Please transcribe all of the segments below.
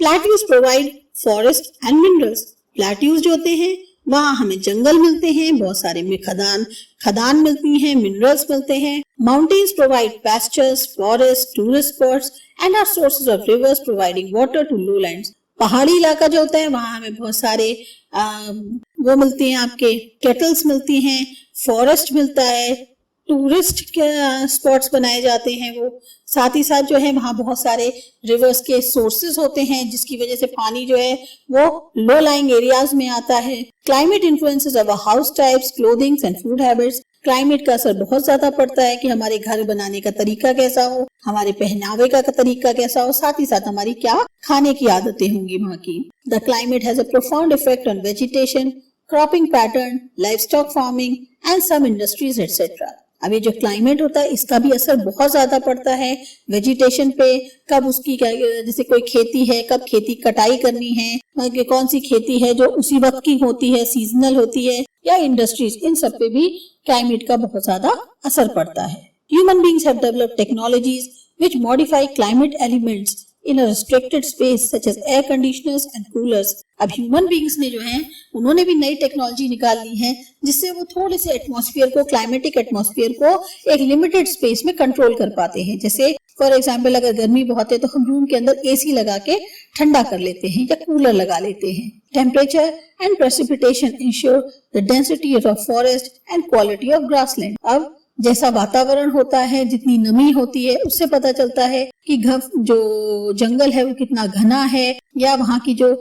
Plateaus provide forest and minerals. Plateaus जो होते हैं वहाँ हमें जंगल मिलते हैं, बहुत सारे में खदान मिलती हैं, मिनरल्स मिलते हैं। Mountains provide pastures, forest, tourist spots and are sources of rivers providing water to lowlands. पहाड़ी इलाका जो होता है वहाँ हमें बहुत सारे वो मिलती हैं, आपके केटल्स मिलती हैं, फॉरेस्ट मिलता है, टूरिस्ट स्पॉट्स बनाए जाते हैं वो, साथ ही साथ जो है वहाँ बहुत सारे रिवर्स के सोर्सेज होते हैं जिसकी वजह से पानी जो है वो लो लाइंग एरियाज में आता है। Climate influences our house types, clothings and food habits. Climate का असर बहुत ज्यादा पड़ता है कि हमारे घर बनाने का तरीका कैसा हो, हमारे पहनावे का तरीका कैसा हो, साथ ही साथ हमारी क्या खाने की आदतें होंगी वहाँ की। The climate has a profound effect on vegetation, cropping pattern, livestock farming and some industries etcetera. अब ये जो क्लाइमेट होता है इसका भी असर बहुत ज्यादा पड़ता है वेजिटेशन पे, कब उसकी जैसे कोई खेती है, कब खेती कटाई करनी है, कौन सी खेती है जो उसी वक्त की होती है, सीजनल होती है, या इंडस्ट्रीज, इन सब पे भी क्लाइमेट का बहुत ज्यादा असर पड़ता है। Human beings have developed technologies which modify climate elements in a restricted space such as air conditioners and coolers। अब ह्यूमन बीइंग्स ने जो है उन्होंने भी नई टेक्नोलॉजी निकाल ली है जिससे वो थोड़े से एटमॉस्फेयर को, क्लाइमेटिक एटमॉस्फेयर को एक लिमिटेड स्पेस में कंट्रोल कर पाते हैं। जैसे फॉर एग्जांपल अगर गर्मी बहुत है तो हम रूम के अंदर एसी लगा के ठंडा कर लेते हैं या कूलर लगा लेते हैं। Temperature and precipitation ensure the density of forest and quality of grassland. अब जैसा वातावरण होता है, जितनी नमी होती है, उससे पता चलता है कि जो जंगल है वो कितना घना है, या वहाँ की जो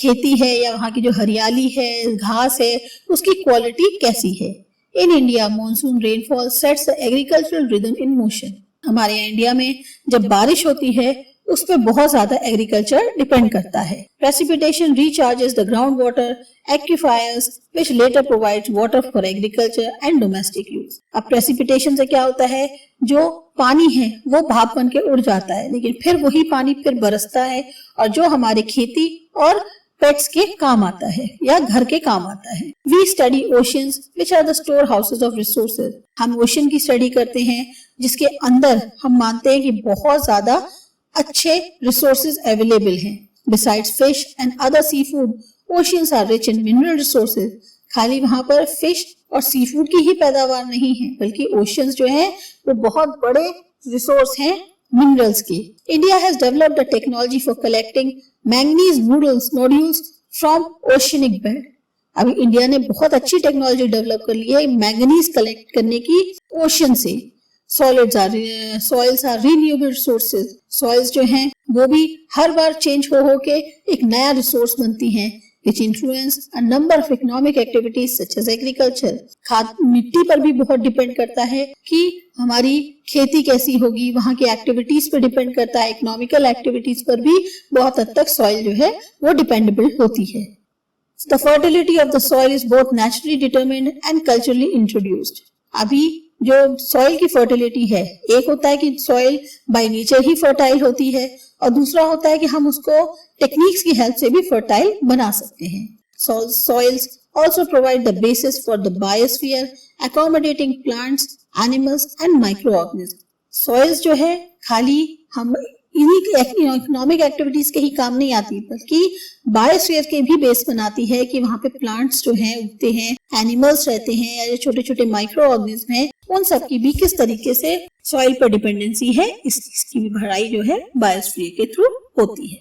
खेती है या वहाँ की जो हरियाली है, घास है, उसकी क्वालिटी कैसी है। In India monsoon rainfall sets the agricultural rhythm in motion. हमारे यहाँ इंडिया में जब बारिश होती है उस पर बहुत ज्यादा एग्रीकल्चर डिपेंड करता है। Precipitation recharges the ground water aquifers which later provides water for agriculture and domestic use. अब प्रेसिपिटेशन से क्या होता है, जो पानी है वो भाप बन के उड़ जाता है, लेकिन फिर वही पानी फिर बरसता है और जो हमारे खेती और पेट्स के काम आता है या घर के काम आता है। We study oceans which are the store houses of resources. हम ओशन की स्टडी करते हैं जिसके अंदर हम मानते हैं कि बहुत ज्यादा अच्छे रिसोर्सेज अवेलेबल हैं। Besides fish and other seafood, oceans are rich in mineral resources। खाली वहाँ पर फिश और सी फूड की ही पैदावार नहीं है, बल्कि ओशियंस जो है वो बहुत बड़े रिसोर्स हैं मिनरल्स की। India has developed a technology for collecting manganese nodules from oceanic bed. अभी इंडिया ने बहुत अच्छी टेक्नोलॉजी डेवलप कर ली है मैंगनीज कलेक्ट करने की ओशियन से। Soils are renewable resources. Soils जो हैं वो भी हर बार चेंज हो के एक नया रिसोर्स बनती हैं which influence a number of economic activities such as agriculture। मिट्टी पर भी बहुत डिपेंड करता है कि हमारी खेती कैसी होगी, वहाँ की एक्टिविटीज पर डिपेंड करता है, इकोनॉमिकल एक्टिविटीज पर भी बहुत हद तक सॉइल जो है वो डिपेंडेबल होती है। The fertility of the soil is both naturally determined and culturally introduced। अभी जो सॉइल की फर्टिलिटी है, एक होता है कि soil by nature he fertile होती है और दूसरा होता है कि हम उसको टेक्निक्स की हेल्प से भी फर्टाइल बना सकते हैं। Soils also provide the basis for the biosphere, accommodating plants, animals and microorganisms। Soils जो है खाली हम इन्हीं इकोनॉमिक एक्टिविटीज के ही काम नहीं आती, बल्कि बायोस्फीयर के भी बेस बनाती है कि वहाँ पे प्लांट्स जो हैं उगते हैं, एनिमल्स रहते हैं, या जो छोटे छोटे माइक्रो ऑर्गेनिज्म हैं, उन सब की भी किस तरीके से सॉइल पर डिपेंडेंसी है, इसकी भी भराई जो है बायोस्फीयर के थ्रू होती है।